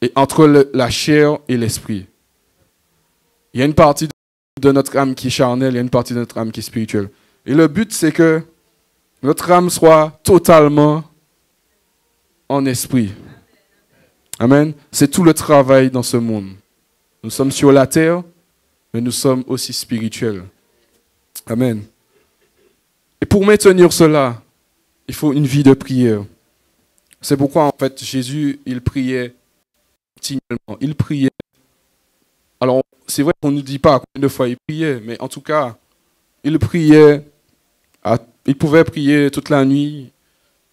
et entre la chair et l'esprit. Il y a une partie de notre âme qui est charnelle, il y a une partie de notre âme qui est spirituelle. Et le but, c'est que notre âme soit totalement en esprit. Amen. C'est tout le travail dans ce monde. Nous sommes sur la terre, mais nous sommes aussi spirituels. Amen. Et pour maintenir cela, il faut une vie de prière. C'est pourquoi, en fait, Jésus, il priait continuellement. Il priait. Alors, c'est vrai qu'on ne nous dit pas combien de fois il priait, mais en tout cas, il priait. Il pouvait prier toute la nuit.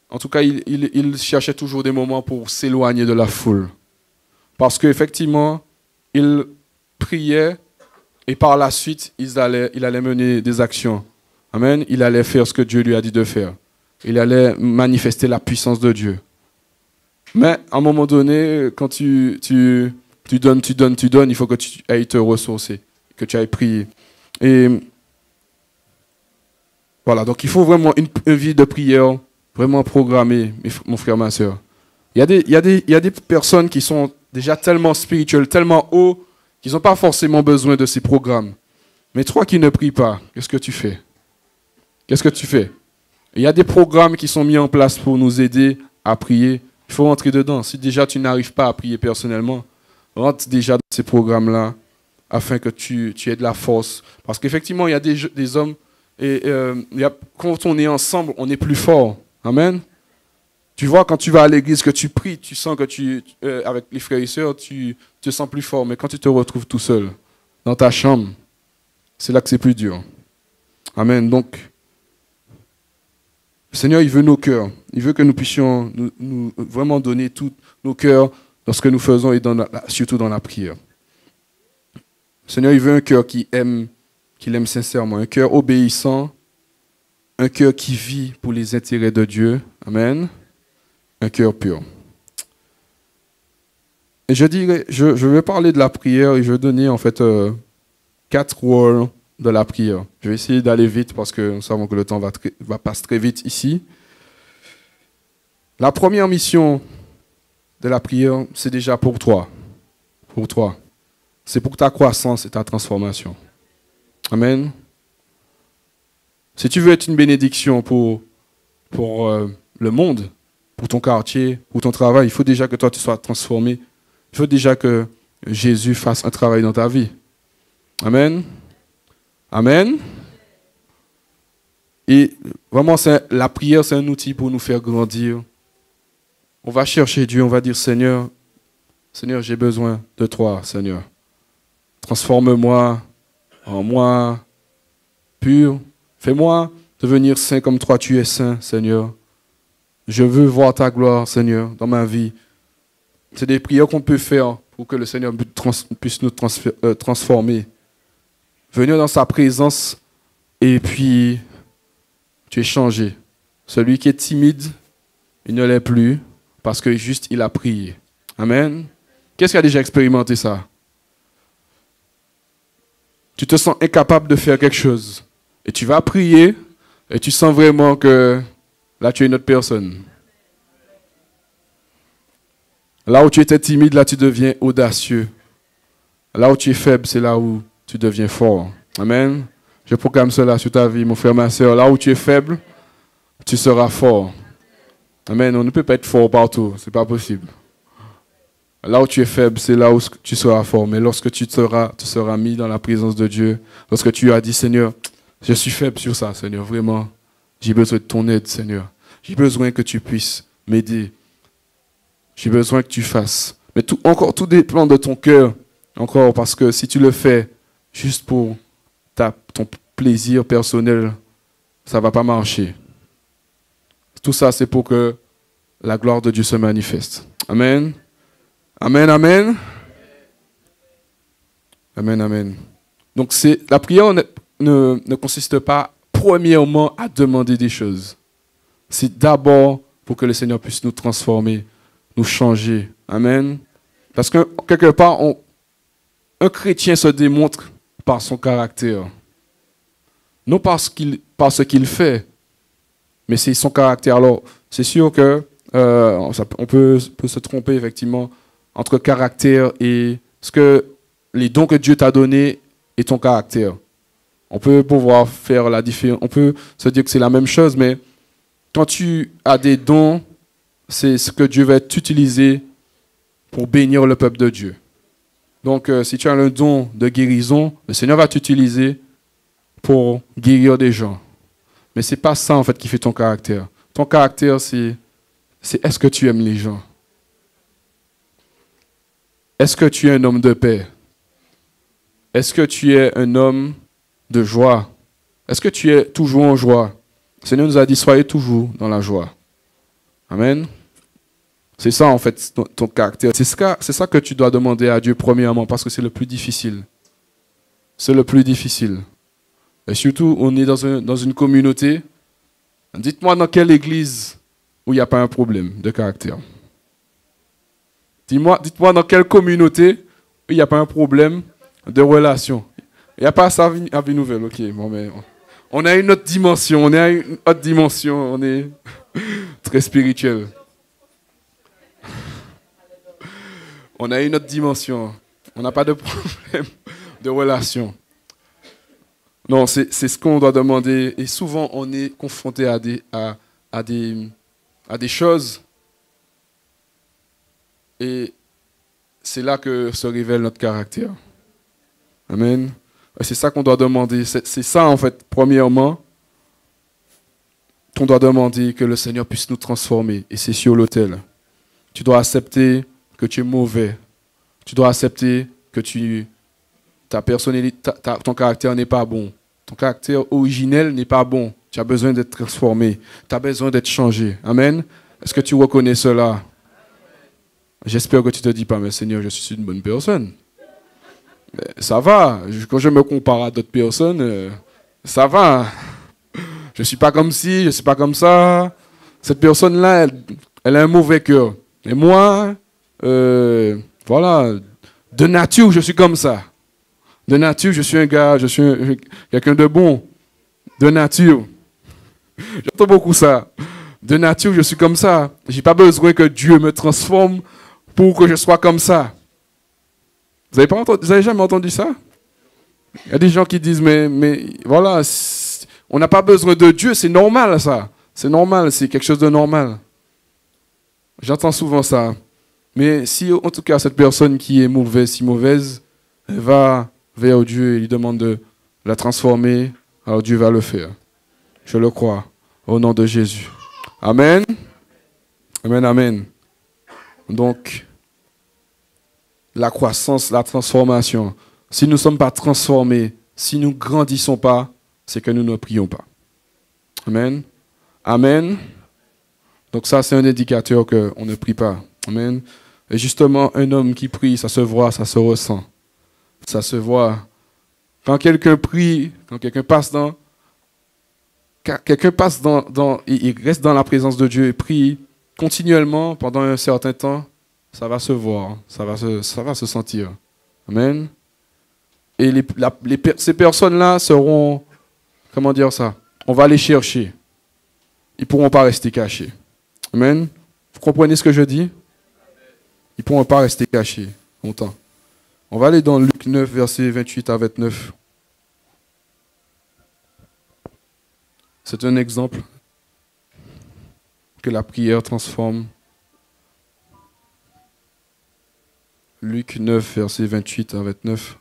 En tout cas, il cherchait toujours des moments pour s'éloigner de la foule. Parce qu'effectivement, il priait et par la suite, il allait mener des actions. Amen. Il allait faire ce que Dieu lui a dit de faire. Il allait manifester la puissance de Dieu. Mais à un moment donné, quand tu donnes, il faut que tu ailles te ressourcer, que tu ailles prier. Et voilà, donc il faut vraiment une vie de prière vraiment programmée, mon frère, ma soeur. Il y a des personnes qui sont déjà tellement spirituelles, tellement haut, qu'ils n'ont pas forcément besoin de ces programmes. Mais toi qui ne pries pas, qu'est-ce que tu fais? Qu'est-ce que tu fais? Il y a des programmes qui sont mis en place pour nous aider à prier. Il faut rentrer dedans. Si déjà tu n'arrives pas à prier personnellement, rentre déjà dans ces programmes-là afin que tu aies de la force. Parce qu'effectivement, il y a des hommes, et quand on est ensemble, on est plus fort. Amen. Tu vois, quand tu vas à l'église, que tu pries, tu sens que avec les frères et sœurs, tu te sens plus fort. Mais quand tu te retrouves tout seul, dans ta chambre, c'est là que c'est plus dur. Amen. Donc, le Seigneur, il veut nos cœurs. Il veut que nous puissions nous vraiment donner tous nos cœurs dans ce que nous faisons et surtout dans la prière. Le Seigneur, il veut un cœur qu'il aime sincèrement, un cœur obéissant, un cœur qui vit pour les intérêts de Dieu. Amen. Un cœur pur. Et je vais parler de la prière et je vais donner en fait 4 rôles de la prière. Je vais essayer d'aller vite parce que nous savons que le temps va passer très vite ici. La première mission de la prière, c'est déjà pour toi. Pour toi. C'est pour ta croissance et ta transformation. Amen. Si tu veux être une bénédiction pour le monde, pour ton quartier, pour ton travail, il faut déjà que toi tu sois transformé. Il faut déjà que Jésus fasse un travail dans ta vie. Amen. Amen. Et vraiment, la prière, c'est un outil pour nous faire grandir. On va chercher Dieu, on va dire, Seigneur, j'ai besoin de toi, Seigneur. Transforme-moi en moi pur. Fais-moi devenir saint comme toi, tu es saint, Seigneur. Je veux voir ta gloire, Seigneur, dans ma vie. C'est des prières qu'on peut faire pour que le Seigneur puisse nous transformer. Venir dans sa présence et puis tu es changé. Celui qui est timide, il ne l'est plus parce que juste il a prié. Amen. Qu'est-ce qui a déjà expérimenté ça? Tu te sens incapable de faire quelque chose et tu vas prier et tu sens vraiment que là tu es une autre personne. Là où tu étais timide, là tu deviens audacieux. Là où tu es faible, c'est là où tu deviens fort. Amen. Je proclame cela sur ta vie, mon frère, ma soeur. Là où tu es faible, tu seras fort. Amen. On ne peut pas être fort partout. Ce n'est pas possible. Là où tu es faible, c'est là où tu seras fort. Mais lorsque tu seras mis dans la présence de Dieu, lorsque tu as dit, Seigneur, je suis faible sur ça, Seigneur. Vraiment, j'ai besoin de ton aide, Seigneur. J'ai besoin que tu puisses m'aider. J'ai besoin que tu fasses. Mais tout dépend de ton cœur. Encore, parce que si tu le fais juste pour ton plaisir personnel, ça ne va pas marcher. Tout ça, c'est pour que la gloire de Dieu se manifeste. Amen. Amen, amen. Amen, amen. Donc, la prière ne consiste pas, premièrement, à demander des choses. C'est d'abord pour que le Seigneur puisse nous transformer, nous changer. Amen. Parce que, quelque part, un chrétien se démontre par son caractère. Non par ce qu'il fait, mais c'est son caractère. Alors, c'est sûr que on peut se tromper, effectivement, entre caractère et ce que les dons que Dieu t'a donnés et ton caractère. On peut pouvoir faire la différence, on peut se dire que c'est la même chose, mais quand tu as des dons, c'est ce que Dieu va t'utiliser pour bénir le peuple de Dieu. Donc, si tu as le don de guérison, le Seigneur va t'utiliser pour guérir des gens. Mais ce n'est pas ça, en fait, qui fait ton caractère. Ton caractère, c'est est-ce que tu aimes les gens? Est-ce que tu es un homme de paix? Est-ce que tu es un homme de joie? Est-ce que tu es toujours en joie? Le Seigneur nous a dit, soyez toujours dans la joie. Amen. C'est ça, en fait, ton caractère. C'est ça que tu dois demander à Dieu premièrement, parce que c'est le plus difficile. C'est le plus difficile. Et surtout, on est dans une communauté. Dites-moi dans quelle église où il n'y a pas un problème de caractère. Dites-moi dans quelle communauté où il n'y a pas un problème de relation. Il n'y a pas ça à Vie Nouvelle, ok. Bon, mais on a une autre dimension, on est très spirituel. On a une autre dimension. On n'a pas de problème de relation. Non, c'est ce qu'on doit demander. Et souvent, on est confronté à des choses. Et c'est là que se révèle notre caractère. Amen. Et c'est ça qu'on doit demander. C'est ça, en fait, premièrement, qu'on doit demander que le Seigneur puisse nous transformer. Et c'est sur l'autel. Tu dois accepter que tu es mauvais. Tu dois accepter que ta personnalité, ton caractère n'est pas bon. Ton caractère originel n'est pas bon. Tu as besoin d'être transformé. Tu as besoin d'être changé. Amen. Est-ce que tu reconnais cela? J'espère que tu ne te dis pas, mais Seigneur, je suis une bonne personne. Mais ça va. Quand je me compare à d'autres personnes, ça va. Je ne suis pas comme ci, je ne suis pas comme ça. Cette personne-là, elle a un mauvais cœur. Et moi, voilà, de nature, je suis comme ça. De nature, je suis un gars, je suis quelqu'un de bon. De nature. J'entends beaucoup ça. De nature, je suis comme ça. Je n'ai pas besoin que Dieu me transforme pour que je sois comme ça. Vous n'avez jamais entendu ça? Il y a des gens qui disent, mais voilà, on n'a pas besoin de Dieu, c'est normal ça. C'est normal, c'est quelque chose de normal. J'entends souvent ça. Mais si, en tout cas, cette personne qui est mauvaise, si mauvaise, elle va vers Dieu et lui demande de la transformer, alors Dieu va le faire. Je le crois. Au nom de Jésus. Amen. Amen, amen. Donc, la croissance, la transformation. Si nous ne sommes pas transformés, si nous ne grandissons pas, c'est que nous ne prions pas. Amen. Amen. Donc ça, c'est un indicateur qu'on ne prie pas. Amen. Et justement, un homme qui prie, ça se voit, ça se ressent. Ça se voit. Quand quelqu'un prie, quand quelqu'un passe il reste dans la présence de Dieu et prie continuellement pendant un certain temps, ça va se voir, ça va se sentir. Amen. Et ces personnes-là seront, comment dire ça? On va les chercher. Ils ne pourront pas rester cachés. Amen. Vous comprenez ce que je dis? Ils ne pourront pas rester cachés longtemps. On va aller dans Luc 9, versets 28 à 29. C'est un exemple que la prière transforme. Luc 9, versets 28 à 29.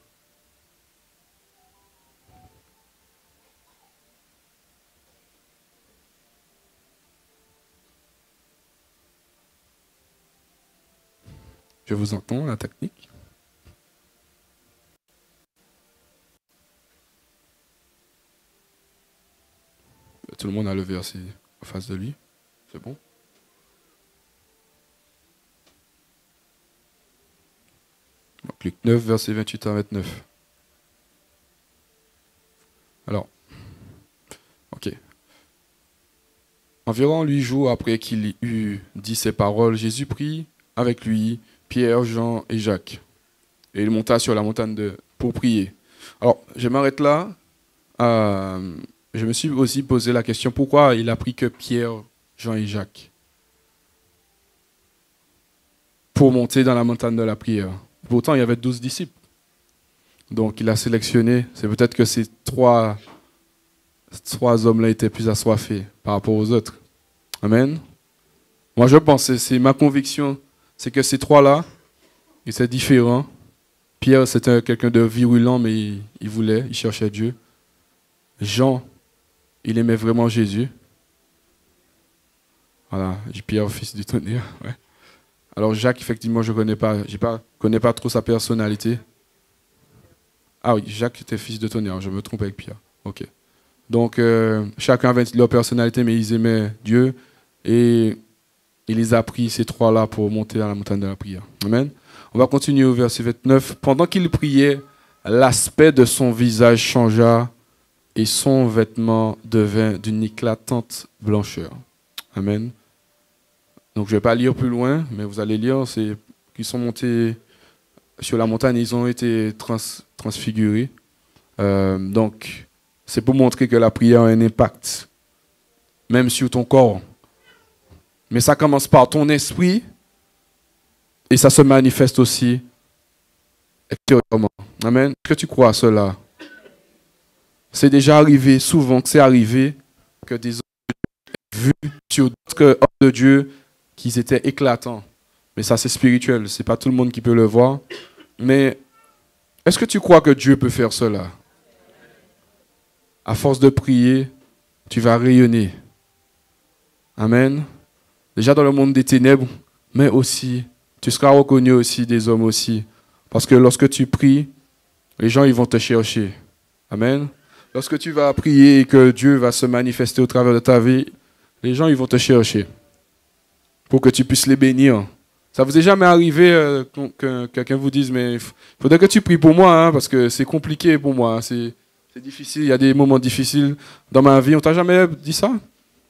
Je vous entends, la technique. Tout le monde a le verset en face de lui. C'est bon? Donc, Luc 9, verset 28 à 29. Alors, ok. Environ 8 jours après qu'il eut dit ces paroles, Jésus prit avec lui Pierre, Jean et Jacques. Et il monta sur la montagne pour prier. Alors, je m'arrête là. Je me suis aussi posé la question, pourquoi il a pris que Pierre, Jean et Jacques? pour monter dans la montagne de la prière. Pourtant, il y avait 12 disciples. Donc, il a sélectionné. C'est peut-être que ces trois hommes-là étaient plus assoiffés par rapport aux autres. Amen. Moi, je pense, c'est ma conviction, c'est que ces trois-là, ils étaient différents. Pierre, c'était quelqu'un de virulent, mais il cherchait Dieu. Jean, il aimait vraiment Jésus. Voilà, Pierre, fils du tonnerre. Ouais. Alors Jacques, effectivement, je ne connais pas trop sa personnalité. Ah oui, Jacques était fils de tonnerre, je me trompe avec Pierre. Ok. Donc, chacun avait leur personnalité, mais ils aimaient Dieu. Et il les a pris, ces trois-là, pour monter dans la montagne de la prière. Amen. On va continuer au verset 29. Pendant qu'il priait, l'aspect de son visage changea et son vêtement devint d'une éclatante blancheur. Amen. Donc je ne vais pas lire plus loin, mais vous allez lire, c'est qu'ils sont montés sur la montagne, ils ont été transfigurés. Donc c'est pour montrer que la prière a un impact, même sur ton corps. Mais ça commence par ton esprit et ça se manifeste aussi extérieurement. Amen. Est-ce que tu crois à cela? C'est déjà arrivé, souvent que c'est arrivé, que des hommes vus sur d'autres hommes de Dieu qu'ils étaient éclatants. Mais ça, c'est spirituel. Ce n'est pas tout le monde qui peut le voir. Mais est-ce que tu crois que Dieu peut faire cela? À force de prier, tu vas rayonner. Amen. Déjà dans le monde des ténèbres, mais aussi, tu seras reconnu aussi des hommes aussi. Parce que lorsque tu pries, les gens ils vont te chercher. Amen. Lorsque tu vas prier et que Dieu va se manifester au travers de ta vie, les gens ils vont te chercher pour que tu puisses les bénir. Ça vous est jamais arrivé que quelqu'un vous dise, mais il faudrait que tu pries pour moi, hein, parce que c'est compliqué pour moi, c'est difficile, il y a des moments difficiles dans ma vie. On t'a jamais dit ça?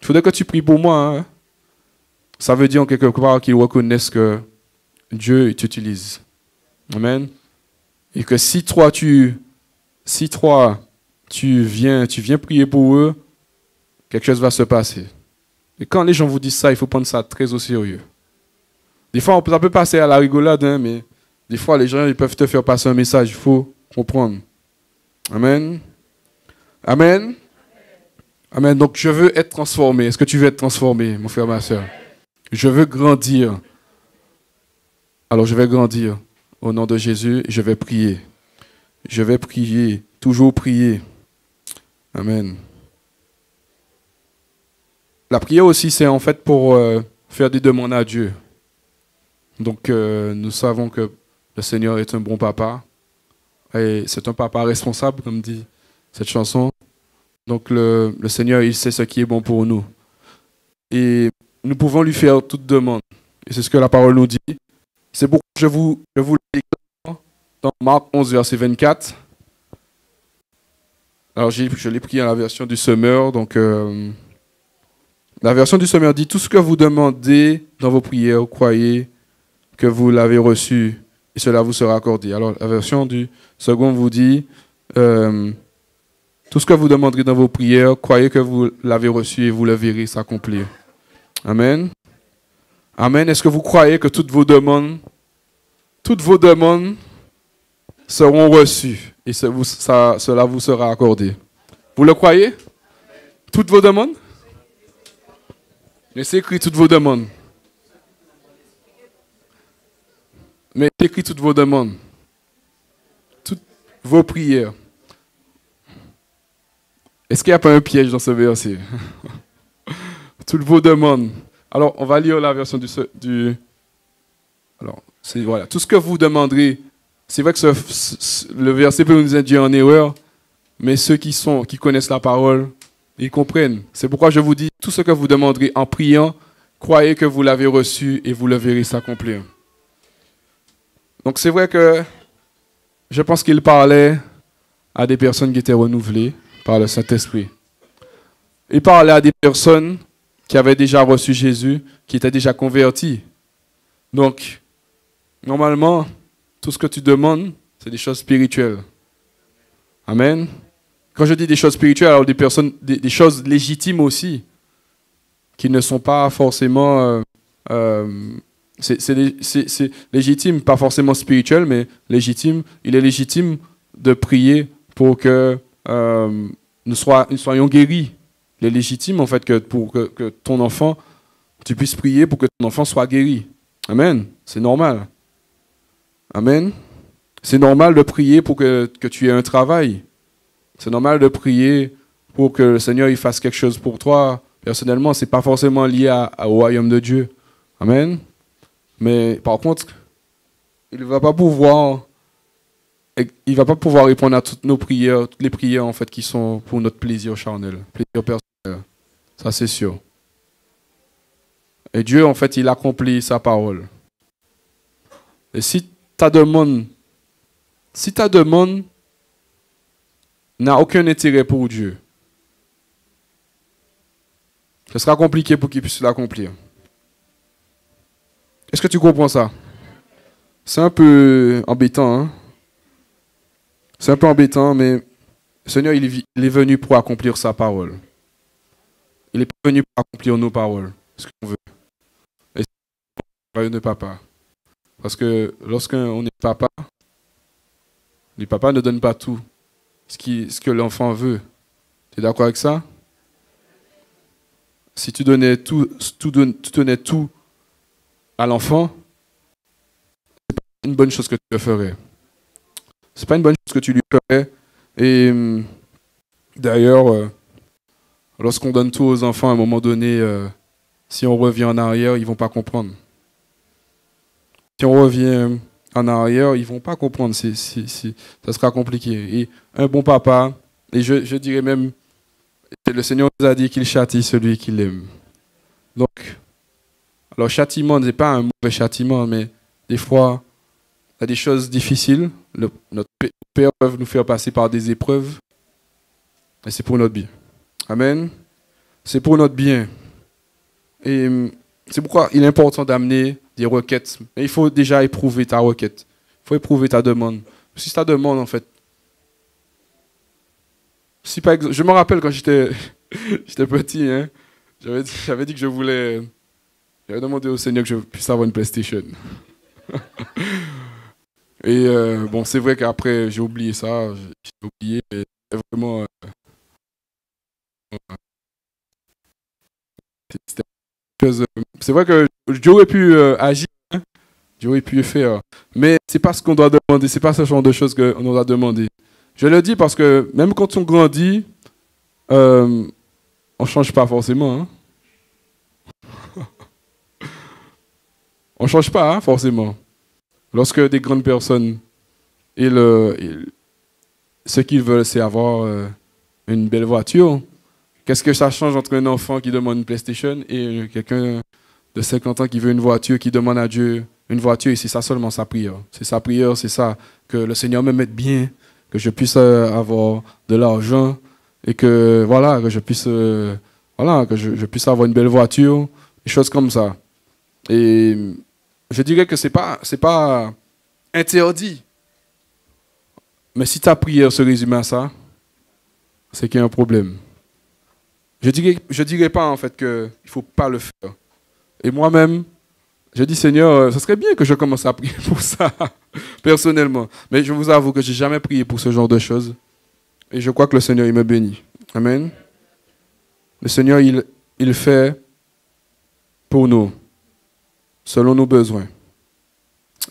Il faudrait que tu pries pour moi. Hein. Ça veut dire en quelque part qu'ils reconnaissent que Dieu t'utilise. Amen. Et que si toi tu viens prier pour eux, quelque chose va se passer. Et quand les gens vous disent ça, il faut prendre ça très au sérieux. Des fois, ça peut passer à la rigolade, hein, mais des fois, les gens ils peuvent te faire passer un message. Il faut comprendre. Amen. Amen. Amen. Donc, je veux être transformé. Est-ce que tu veux être transformé, mon frère, ma soeur? Je veux grandir. Alors, je vais grandir au nom de Jésus et je vais prier. Je vais prier, toujours prier. Amen. La prière aussi, c'est en fait pour faire des demandes à Dieu. Donc, nous savons que le Seigneur est un bon papa. Et c'est un papa responsable, comme dit cette chanson. Donc, le Seigneur, il sait ce qui est bon pour nous. Et nous pouvons lui faire toute demande. Et c'est ce que la parole nous dit. C'est pourquoi je vous le déclare dans Marc 11, verset 24. Alors, je l'ai pris à la version du Semeur. Donc, la version du Semeur dit « Tout ce que vous demandez dans vos prières, croyez que vous l'avez reçu et cela vous sera accordé. » Alors, la version du Second vous dit « Tout ce que vous demanderez dans vos prières, croyez que vous l'avez reçu et vous le verrez s'accomplir. » Amen. Amen. Est-ce que vous croyez que toutes vos demandes seront reçues et cela vous sera accordé? Vous le croyez? Toutes vos demandes? Mais c'est écrit toutes vos demandes. Mais c'est écrit toutes vos demandes. Toutes vos prières. Est-ce qu'il n'y a pas un piège dans ce verset? Toutes vos demandes. Alors, on va lire la version du alors, voilà. Tout ce que vous demanderez, c'est vrai que le verset peut nous induire en erreur, mais ceux qui connaissent la parole, ils comprennent. C'est pourquoi je vous dis, tout ce que vous demanderez en priant, croyez que vous l'avez reçu et vous le verrez s'accomplir. Donc c'est vrai que je pense qu'il parlait à des personnes qui étaient renouvelées par le Saint-Esprit. Il parlait à des personnes qui avaient déjà reçu Jésus, qui étaient déjà converties. Donc, normalement, tout ce que tu demandes, c'est des choses spirituelles. Amen. Quand je dis des choses spirituelles, alors des choses légitimes aussi, qui ne sont pas forcément C'est légitime, pas forcément spirituel, mais légitime. Il est légitime de prier pour que nous soyons guéris. Il est légitime, en fait, pour que ton enfant, tu puisses prier pour que ton enfant soit guéri. Amen. C'est normal. Amen. C'est normal de prier pour que tu aies un travail. C'est normal de prier pour que le Seigneur il fasse quelque chose pour toi. Personnellement, ce n'est pas forcément lié au royaume de Dieu. Amen. Mais par contre, il ne va pas pouvoir répondre à toutes nos prières, toutes les prières en fait qui sont pour notre plaisir charnel, plaisir personnel. Ça c'est sûr. Et Dieu en fait, il accomplit sa parole. Et si ta demande n'a aucun intérêt pour Dieu, ce sera compliqué pour qu'il puisse l'accomplir. Est-ce que tu comprends ça? C'est un peu embêtant, hein? C'est un peu embêtant, mais le Seigneur, il est venu pour accomplir sa parole. Il n'est pas venu pour accomplir nos paroles, ce qu'on veut. Et c'est le royaume de papa. Parce que lorsqu'on est papa, les papas ne donnent pas tout, ce que l'enfant veut. Tu es d'accord avec ça? Si tu donnais tout à l'enfant, c'est pas une bonne chose que tu le ferais. C'est pas une bonne chose que tu lui ferais. Et d'ailleurs, lorsqu'on donne tout aux enfants, à un moment donné, si on revient en arrière, ils vont pas comprendre. Si on revient en arrière, ils vont pas comprendre. Ça sera compliqué. Et un bon papa, et je dirais même, le Seigneur nous a dit qu'il châtie celui qu'il aime. Donc, alors châtiment n'est pas un mauvais châtiment, mais des fois, il y a des choses difficiles. Notre Père peut nous faire passer par des épreuves. Et c'est pour notre bien. Amen. C'est pour notre bien. Et c'est pourquoi il est important d'amener des requêtes. Mais il faut déjà éprouver ta requête. Il faut éprouver ta demande. Si ta demande, en fait... Si par exemple, je me rappelle quand j'étais petit, hein, j'avais dit que j'avais demandé au Seigneur que je puisse avoir une PlayStation. Et bon, c'est vrai qu'après, j'ai oublié ça. J'ai oublié. Et vraiment... c'est vrai que j'aurais pu agir, hein, j'aurais pu faire. Mais c'est pas ce qu'on doit demander. C'est pas ce genre de choses qu'on doit demander. Je le dis parce que même quand on grandit, on ne change pas forcément. Hein. On ne change pas, hein, forcément. Lorsque des grandes personnes, ce qu'ils veulent, c'est avoir une belle voiture. Qu'est-ce que ça change entre un enfant qui demande une PlayStation et quelqu'un de 50 ans qui veut une voiture, qui demande à Dieu une voiture, et c'est ça seulement sa prière. C'est sa prière, c'est ça, que le Seigneur me mette bien, que je puisse avoir de l'argent, et que voilà, que je puisse puisse avoir une belle voiture, des choses comme ça. Et je dirais que c'est pas interdit. Mais si ta prière se résume à ça, c'est qu'il y a un problème. Je dirais pas en fait qu'il ne faut pas le faire. Et moi-même, je dis Seigneur, ce serait bien que je commence à prier pour ça, personnellement. Mais je vous avoue que je n'ai jamais prié pour ce genre de choses. Et je crois que le Seigneur, il me bénit. Amen. Le Seigneur, il fait pour nous, selon nos besoins.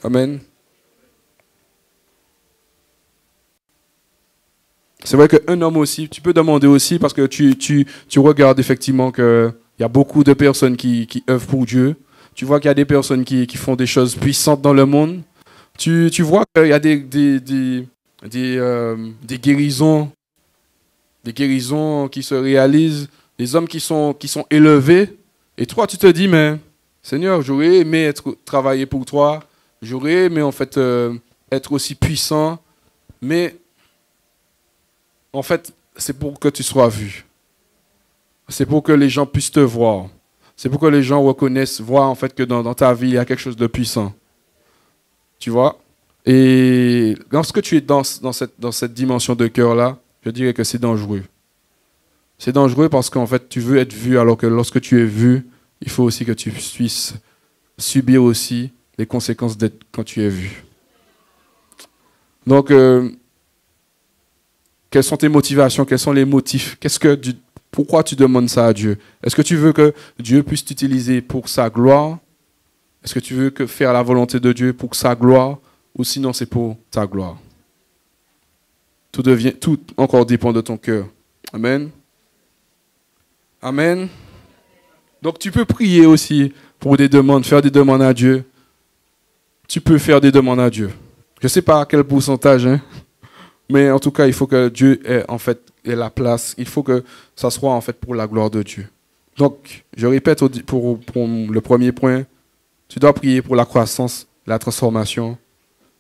Amen. C'est vrai qu'un homme aussi, tu peux demander aussi, parce que tu regardes effectivement qu'il y a beaucoup de personnes qui œuvrent pour Dieu. Tu vois qu'il y a des personnes qui font des choses puissantes dans le monde. Tu vois qu'il y a des guérisons qui se réalisent, des hommes qui sont élevés. Et toi, tu te dis, mais Seigneur, j'aurais aimé travailler pour toi. J'aurais aimé en fait être aussi puissant. Mais en fait, c'est pour que tu sois vu. C'est pour que les gens puissent te voir. C'est pour que les gens voient en fait que dans ta vie, il y a quelque chose de puissant. Tu vois? Et lorsque tu es dans cette dimension de cœur-là, je dirais que c'est dangereux. C'est dangereux parce qu'en fait, tu veux être vu, alors que lorsque tu es vu, il faut aussi que tu puisses subir aussi les conséquences d'être quand tu es vu. Donc, quelles sont tes motivations? Quels sont les motifs? Pourquoi tu demandes ça à Dieu? Est-ce que tu veux que Dieu puisse t'utiliser pour sa gloire? Est-ce que tu veux faire la volonté de Dieu pour sa gloire? Ou sinon c'est pour ta gloire? Tout encore dépend de ton cœur. Amen. Amen. Donc tu peux prier aussi pour des demandes, faire des demandes à Dieu. Tu peux faire des demandes à Dieu. Je ne sais pas à quel pourcentage, hein, mais en tout cas, il faut que Dieu ait la place. Il faut que ça soit en fait pour la gloire de Dieu. Donc, je répète pour le premier point, tu dois prier pour la croissance, la transformation,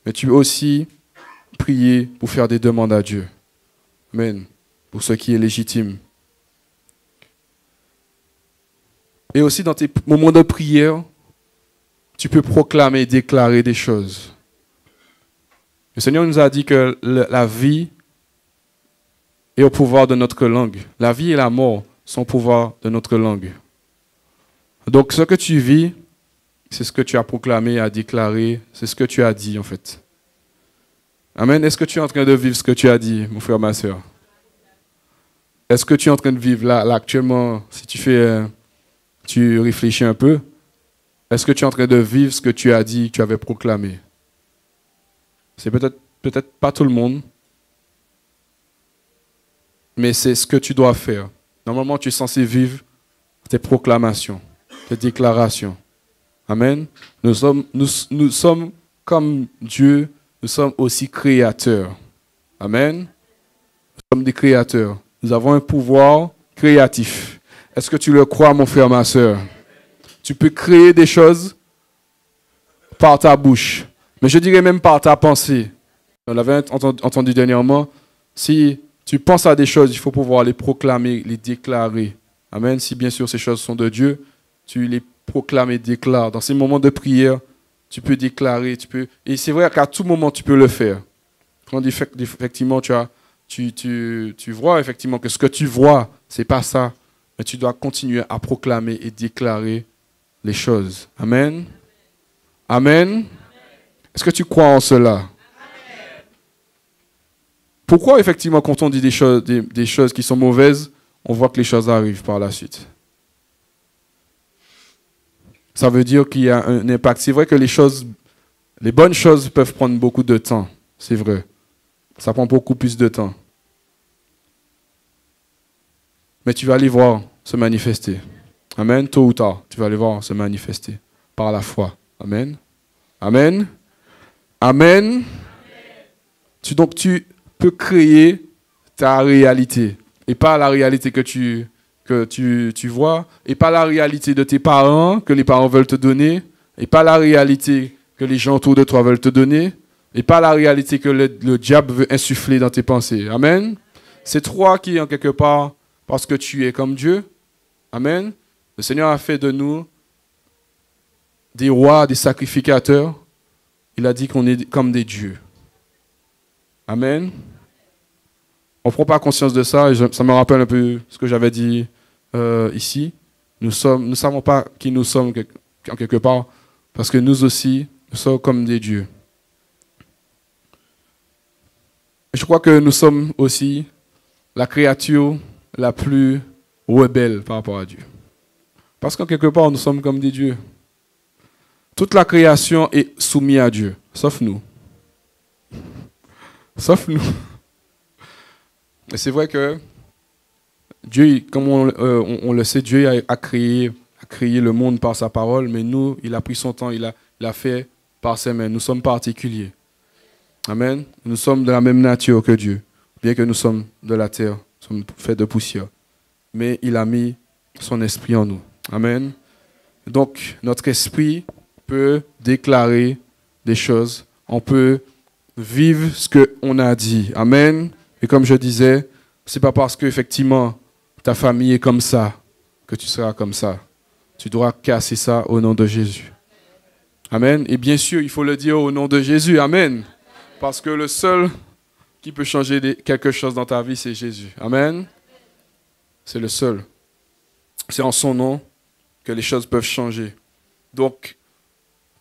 mais tu peux aussi prier pour faire des demandes à Dieu. Amen. Pour ce qui est légitime. Et aussi dans tes moments de prière, tu peux proclamer et déclarer des choses. Le Seigneur nous a dit que la vie est au pouvoir de notre langue. La vie et la mort sont au pouvoir de notre langue. Donc ce que tu vis, c'est ce que tu as proclamé, à déclaré, c'est ce que tu as dit en fait. Amen. Est-ce que tu es en train de vivre ce que tu as dit, mon frère, ma soeur? Est-ce que tu es en train de vivre là actuellement, si tu réfléchis un peu, est-ce que tu es en train de vivre ce que tu as dit, que tu avais proclamé? C'est peut-être pas tout le monde, mais c'est ce que tu dois faire. Normalement, tu es censé vivre tes proclamations, tes déclarations. Amen. Nous sommes comme Dieu, nous sommes aussi créateurs. Amen. Nous sommes des créateurs. Nous avons un pouvoir créatif. Est-ce que tu le crois, mon frère, ma soeur? Tu peux créer des choses par ta bouche, mais je dirais même par ta pensée. On l'avait entendu dernièrement. Si tu penses à des choses, il faut pouvoir les proclamer, les déclarer. Amen. Si bien sûr ces choses sont de Dieu, tu les proclames et déclares. Dans ces moments de prière, tu peux déclarer, et c'est vrai qu'à tout moment tu peux le faire. Quand effectivement tu vois effectivement que ce que tu vois, c'est pas ça, mais tu dois continuer à proclamer et déclarer les choses. Amen. Amen. Est-ce que tu crois en cela? Pourquoi effectivement quand on dit des choses qui sont mauvaises, on voit que les choses arrivent par la suite? Ça veut dire qu'il y a un impact. C'est vrai que les bonnes choses peuvent prendre beaucoup de temps. C'est vrai. Ça prend beaucoup plus de temps. Mais tu vas les voir se manifester. Amen. Tôt ou tard, tu vas les voir se manifester par la foi. Amen. Amen. Amen. Donc tu peux créer ta réalité. Et pas la réalité que tu vois, et pas la réalité de tes parents, que les parents veulent te donner, et pas la réalité que les gens autour de toi veulent te donner, et pas la réalité que le diable veut insuffler dans tes pensées. Amen. C'est toi qui, en quelque part, parce que tu es comme Dieu. Amen. Le Seigneur a fait de nous des rois, des sacrificateurs. Il a dit qu'on est comme des dieux. Amen. On ne prend pas conscience de ça, et ça me rappelle un peu ce que j'avais dit ici. Nous ne savons pas qui nous sommes en quelque part, parce que nous aussi, nous sommes comme des dieux. Je crois que nous sommes aussi la créature la plus rebelle par rapport à Dieu. Parce qu'en quelque part, nous sommes comme des dieux. Toute la création est soumise à Dieu, sauf nous. Sauf nous. Et c'est vrai que Dieu, comme on le sait, Dieu a créé le monde par sa parole, mais nous, il a pris son temps, il a fait par ses mains. Nous sommes particuliers. Amen. Nous sommes de la même nature que Dieu, bien que nous sommes de la terre, nous sommes faits de poussière. Mais il a mis son esprit en nous. Amen. Donc, notre esprit peut déclarer des choses. On peut vivre ce qu'on a dit. Amen. Et comme je disais, c'est pas parce qu'effectivement ta famille est comme ça que tu seras comme ça. Tu dois casser ça au nom de Jésus. Amen. Et bien sûr, il faut le dire au nom de Jésus. Amen. Parce que le seul qui peut changer quelque chose dans ta vie, c'est Jésus. Amen. C'est le seul. C'est en son nom que les choses peuvent changer. Donc,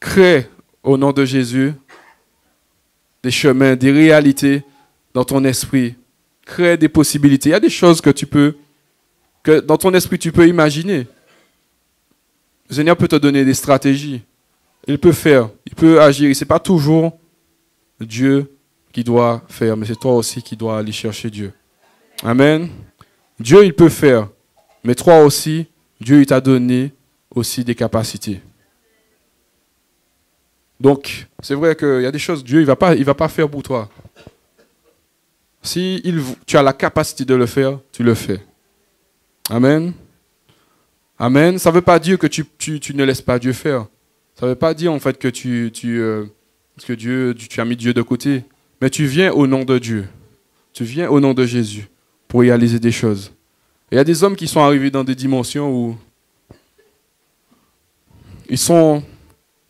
crée au nom de Jésus des chemins, des réalités dans ton esprit. Crée des possibilités. Il y a des choses que dans ton esprit tu peux imaginer. Le Seigneur peut te donner des stratégies. Il peut faire, il peut agir. Ce n'est pas toujours Dieu qui doit faire, mais c'est toi aussi qui dois aller chercher Dieu. Amen. Dieu, il peut faire, mais toi aussi, Dieu, il t'a donné aussi des capacités. Donc, c'est vrai qu'il y a des choses, Dieu, il va pas faire pour toi. Si tu as la capacité de le faire, tu le fais. Amen. Amen. Ça ne veut pas dire que tu ne laisses pas Dieu faire. Ça ne veut pas dire en fait que tu as mis Dieu de côté. Mais tu viens au nom de Dieu. Tu viens au nom de Jésus pour réaliser des choses. Il y a des hommes qui sont arrivés dans des dimensions où ils sont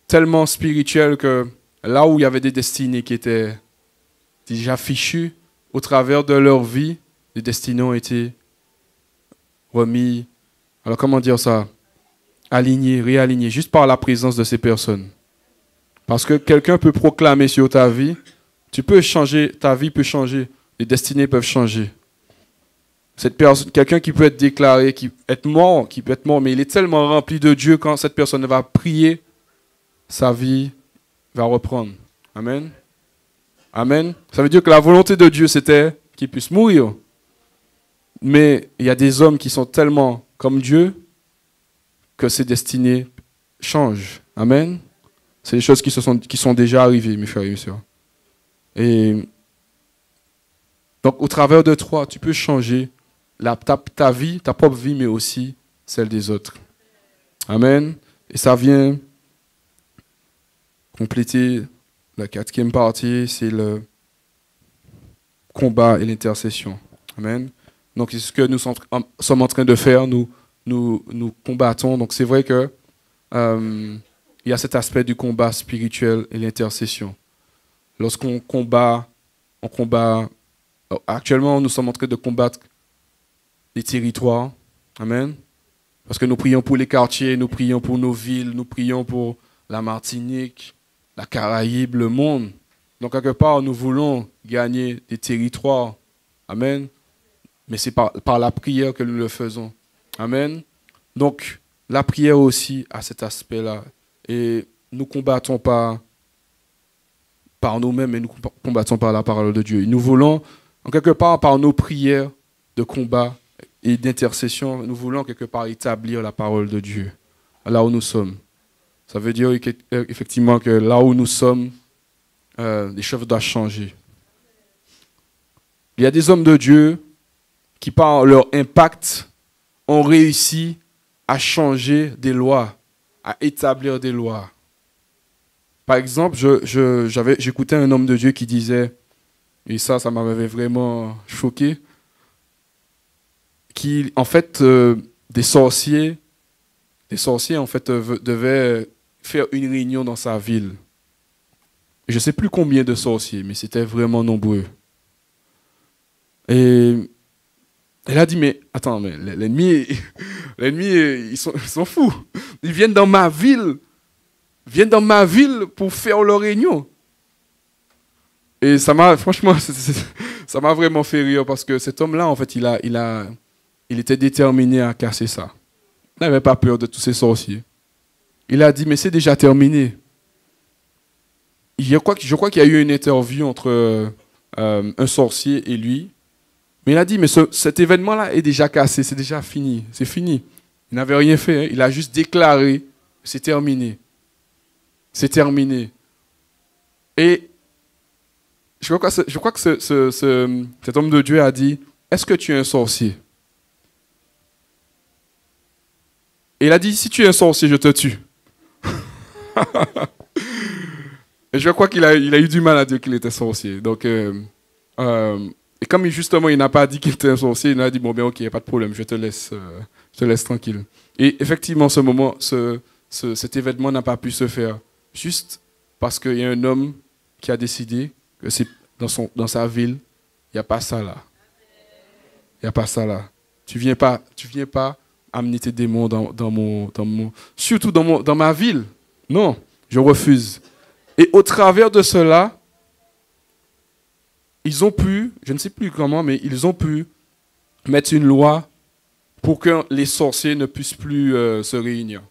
tellement spirituels que là où il y avait des destinées qui étaient déjà fichues, au travers de leur vie, les destinées ont été remis. Alors comment dire ça? Aligné, réaligné, juste par la présence de ces personnes. Parce que quelqu'un peut proclamer sur ta vie, tu peux changer, ta vie peut changer, les destinées peuvent changer. Cette personne, quelqu'un qui peut être déclaré, qui peut être mort, mais il est tellement rempli de Dieu quand cette personne va prier, sa vie va reprendre. Amen. Amen. Ça veut dire que la volonté de Dieu, c'était qu'il puisse mourir. Mais il y a des hommes qui sont tellement comme Dieu que ces destinées changent. Amen. C'est des choses qui sont déjà arrivées, mes frères et mes sœurs. Et donc, au travers de toi, tu peux changer ta vie, ta propre vie, mais aussi celle des autres. Amen. Et ça vient compléter la 4e partie, c'est le combat et l'intercession. Amen. Donc, c'est ce que nous sommes en train de faire. Nous combattons. Donc, c'est vrai que il y a cet aspect du combat spirituel et l'intercession. Lorsqu'on combat, actuellement, nous sommes en train de combattre les territoires. Amen. Parce que nous prions pour les quartiers, nous prions pour nos villes, nous prions pour la Martinique, la Caraïbe, le monde. Donc, quelque part, nous voulons gagner des territoires. Amen. Mais c'est par la prière que nous le faisons. Amen. Donc, la prière aussi a cet aspect-là. Et nous ne combattons pas par nous-mêmes, mais nous combattons par la parole de Dieu. Et nous voulons, en quelque part, par nos prières de combat et d'intercession, nous voulons quelque part établir la parole de Dieu, là où nous sommes. Ça veut dire effectivement que là où nous sommes, les choses doivent changer. Il y a des hommes de Dieu qui, par leur impact, ont réussi à changer des lois, à établir des lois. Par exemple, j'écoutais un homme de Dieu qui disait, et ça m'avait vraiment choqué, qu'en fait, des sorciers en fait devaient faire une réunion dans sa ville. Je ne sais plus combien de sorciers, mais c'était vraiment nombreux. Et elle a dit, mais attends, mais l'ennemi, ils sont fous. Ils viennent dans ma ville pour faire leur réunion. Et franchement, ça m'a vraiment fait rire parce que cet homme-là, en fait, il était déterminé à casser ça. Il n'avait pas peur de tous ces sorciers. Il a dit, mais c'est déjà terminé. Je crois qu'il y a eu une interview entre un sorcier et lui. Mais il a dit, mais cet événement-là est déjà cassé, c'est déjà fini, c'est fini. Il n'avait rien fait, hein. Il a juste déclaré, c'est terminé. C'est terminé. Et je crois que cet homme de Dieu a dit, est-ce que tu es un sorcier? Et il a dit, si tu es un sorcier, je te tue. Et je crois qu'il a eu du mal à dire qu'il était sorcier. Donc, et comme justement il n'a pas dit qu'il était un sorcier, il a dit, bon ben ok, il n'y a pas de problème, je te laisse tranquille. Et effectivement, cet événement n'a pas pu se faire. Juste parce qu'il y a un homme qui a décidé que c'est dans sa ville, il n'y a pas ça là. Il n'y a pas ça là. Tu viens pas amener tes démons surtout dans ma ville. Non. Je refuse. Et au travers de cela, ils ont pu, je ne sais plus comment, mais ils ont pu mettre une loi pour que les sorciers ne puissent plus se réunir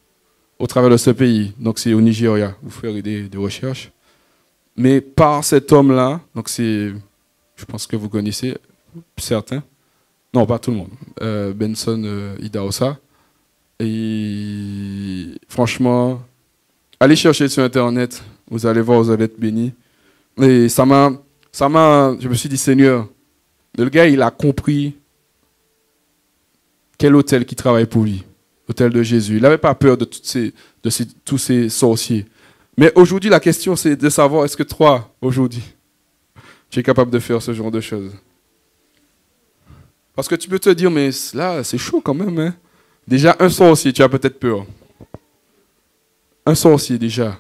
au travers de ce pays. Donc c'est au Nigeria, vous ferez des recherches. Mais par cet homme-là, donc c'est, je pense que vous connaissez certains, non pas tout le monde, Benson Idahosa. Et franchement, allez chercher sur Internet, vous allez voir, vous allez être bénis. Et je me suis dit, Seigneur, le gars, il a compris quel hôtel qui travaille pour lui, l'hôtel de Jésus. Il n'avait pas peur de tous ces sorciers. Mais aujourd'hui, la question, c'est de savoir, est-ce que toi, aujourd'hui, tu es capable de faire ce genre de choses? Parce que tu peux te dire, mais là, c'est chaud quand même. Hein? Déjà, un sorcier, tu as peut-être peur. Un sorcier, déjà.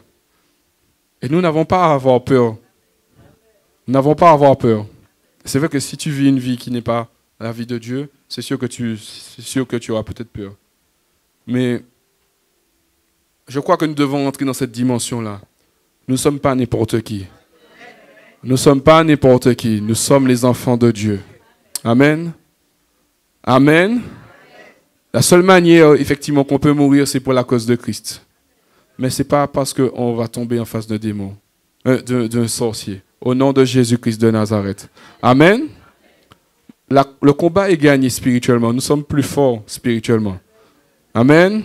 Et nous n'avons pas à avoir peur. Nous n'avons pas à avoir peur. C'est vrai que si tu vis une vie qui n'est pas la vie de Dieu, c'est sûr que tu auras peut-être peur. Mais je crois que nous devons entrer dans cette dimension-là. Nous ne sommes pas n'importe qui. Nous ne sommes pas n'importe qui. Nous sommes les enfants de Dieu. Amen. Amen. La seule manière, effectivement, qu'on peut mourir, c'est pour la cause de Christ. Mais ce n'est pas parce qu'on va tomber en face d'un démon, d'un sorcier. Au nom de Jésus-Christ de Nazareth. Amen. Le combat est gagné spirituellement. Nous sommes plus forts spirituellement. Amen.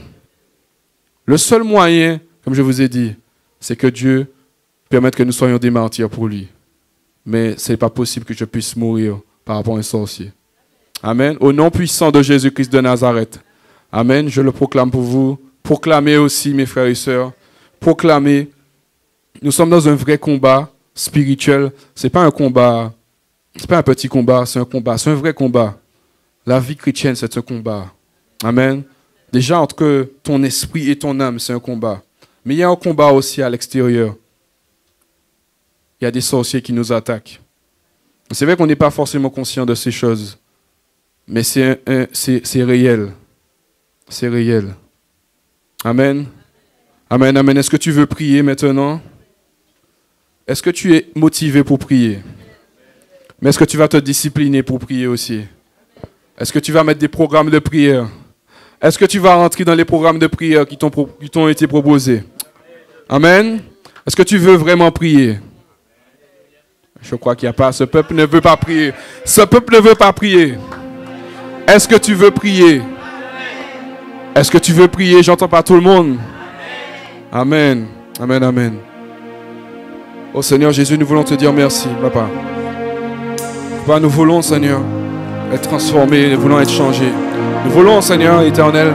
Le seul moyen, comme je vous ai dit, c'est que Dieu permette que nous soyons des martyrs pour lui. Mais ce n'est pas possible que je puisse mourir par rapport à un sorcier. Amen. Au nom puissant de Jésus-Christ de Nazareth. Amen. Je le proclame pour vous. Proclamez aussi, mes frères et sœurs. Proclamez. Nous sommes dans un vrai combat spirituel. Ce n'est pas un combat, ce n'est pas un petit combat, c'est un combat. C'est un vrai combat. La vie chrétienne, c'est un combat. Amen. Déjà, entre ton esprit et ton âme, c'est un combat. Mais il y a un combat aussi à l'extérieur. Il y a des sorciers qui nous attaquent. C'est vrai qu'on n'est pas forcément conscient de ces choses. Mais c'est réel. C'est réel. Amen. Amen, amen. Est-ce que tu veux prier maintenant? Est-ce que tu es motivé pour prier? Mais est-ce que tu vas te discipliner pour prier aussi? Est-ce que tu vas mettre des programmes de prière? Est-ce que tu vas rentrer dans les programmes de prière qui t'ont été proposés? Amen. Est-ce que tu veux vraiment prier? Je crois qu'il n'y a pas. Ce peuple ne veut pas prier. Ce peuple ne veut pas prier. Est-ce que tu veux prier? Est-ce que tu veux prier? J'entends pas tout le monde. Amen. Amen, amen. Oh Seigneur Jésus, nous voulons te dire merci, Papa. Papa, nous voulons, Seigneur, être transformés, nous voulons être changés. Nous voulons, Seigneur éternel,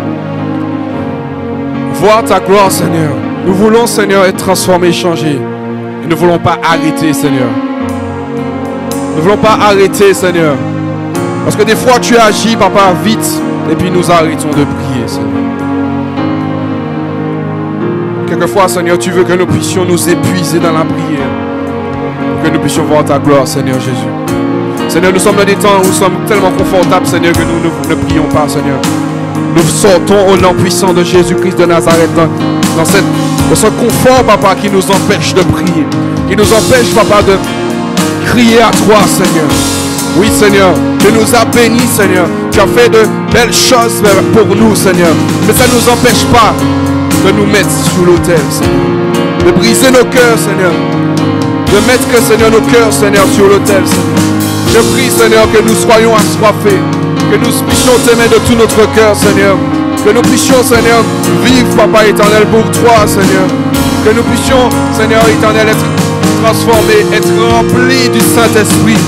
voir ta gloire, Seigneur. Nous voulons, Seigneur, être transformés, changés. Et nous ne voulons pas arrêter, Seigneur. Nous ne voulons pas arrêter, Seigneur. Parce que des fois, tu agis, Papa, vite. Et puis nous arrêtons de prier, Seigneur. Quelquefois, Seigneur, tu veux que nous puissions nous épuiser dans la prière. Que nous puissions voir ta gloire, Seigneur Jésus. Seigneur, nous sommes dans des temps où nous sommes tellement confortables, Seigneur, que nous ne prions pas, Seigneur. Nous sortons au nom puissant de Jésus-Christ de Nazareth dans ce confort, Papa, qui nous empêche de prier. Qui nous empêche, Papa, de crier à toi, Seigneur. Oui, Seigneur, tu nous as bénis, Seigneur. Tu as fait de belles choses pour nous, Seigneur. Mais ça ne nous empêche pas de nous mettre sous l'autel, Seigneur. De briser nos cœurs, Seigneur. De mettre, Seigneur, nos cœurs, Seigneur, sur l'autel, Seigneur. Je prie, Seigneur, que nous soyons assoiffés. Que nous puissions t'aimer de tout notre cœur, Seigneur. Que nous puissions, Seigneur, vivre, Papa éternel, pour toi, Seigneur. Que nous puissions, Seigneur éternel, être transformés, être remplis du Saint-Esprit.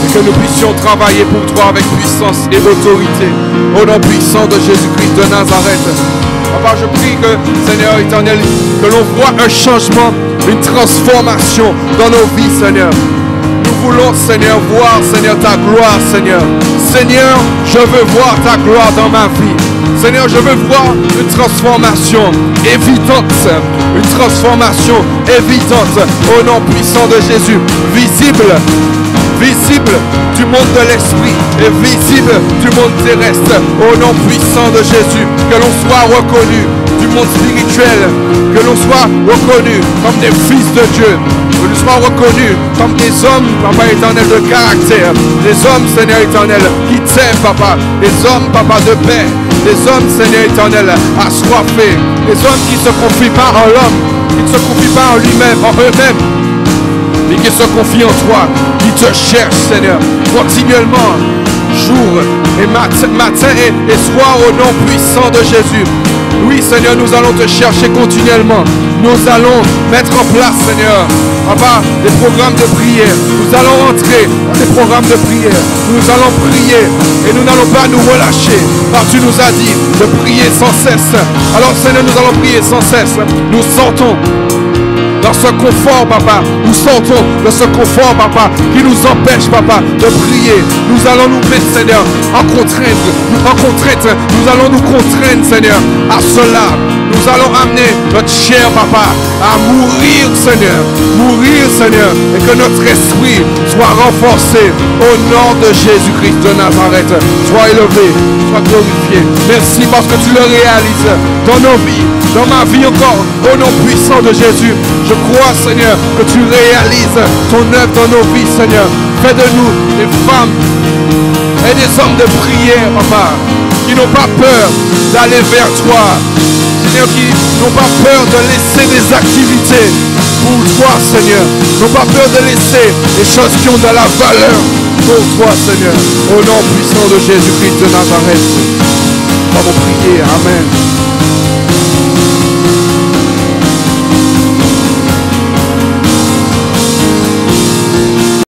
Et que nous puissions travailler pour toi avec puissance et autorité. Au nom puissant de Jésus-Christ de Nazareth. Papa, je prie que, Seigneur éternel, que l'on voit un changement, une transformation dans nos vies, Seigneur. Nous voulons, Seigneur, voir, Seigneur, ta gloire, Seigneur. Seigneur, je veux voir ta gloire dans ma vie. Seigneur, je veux voir une transformation évidente. Une transformation évidente au nom puissant de Jésus. Visible du monde de l'esprit et visible du monde terrestre. Au nom puissant de Jésus. Que l'on soit reconnu du monde spirituel, que l'on soit reconnus comme des fils de Dieu, que nous soyons reconnus comme des hommes, Papa éternel, de caractère, des hommes, Seigneur éternel, qui t'aiment, Papa, des hommes, Papa, de paix, des hommes, Seigneur éternel, assoiffés, des hommes qui ne se confient pas en l'homme, qui ne se confient pas en lui-même, en eux-mêmes, mais qui se confient en toi, qui te cherchent, Seigneur, continuellement, jour et matin et soir, au nom puissant de Jésus. Oui, Seigneur, nous allons te chercher continuellement. Nous allons mettre en place, Seigneur, Papa, des programmes de prière. Nous allons entrer dans des programmes de prière. Nous allons prier et nous n'allons pas nous relâcher. Car tu nous as dit de prier sans cesse. Alors, Seigneur, nous allons prier sans cesse. Nous sortons dans ce confort, Papa. Nous sortons de ce confort, Papa, qui nous empêche, Papa, de prier. Nous allons nous mettre, Seigneur, en contrainte. Nous allons nous contraindre, Seigneur, à cela. Nous allons amener notre chair, Papa, à mourir, Seigneur. Mourir, Seigneur. Et que notre esprit soit renforcé au nom de Jésus-Christ de Nazareth. Sois élevé, sois glorifié. Merci parce que tu le réalises dans nos vies, dans ma vie encore, au nom puissant de Jésus. Je crois, Seigneur, que tu réalises ton œuvre dans nos vies, Seigneur. Fais de nous des femmes et des hommes de prière, Papa, qui n'ont pas peur d'aller vers toi. Seigneur, qui n'ont pas peur de laisser des activités pour toi, Seigneur. N'ont pas peur de laisser des choses qui ont de la valeur pour toi, Seigneur. Au nom puissant de Jésus-Christ de Nazareth. Nous allons prier. Amen.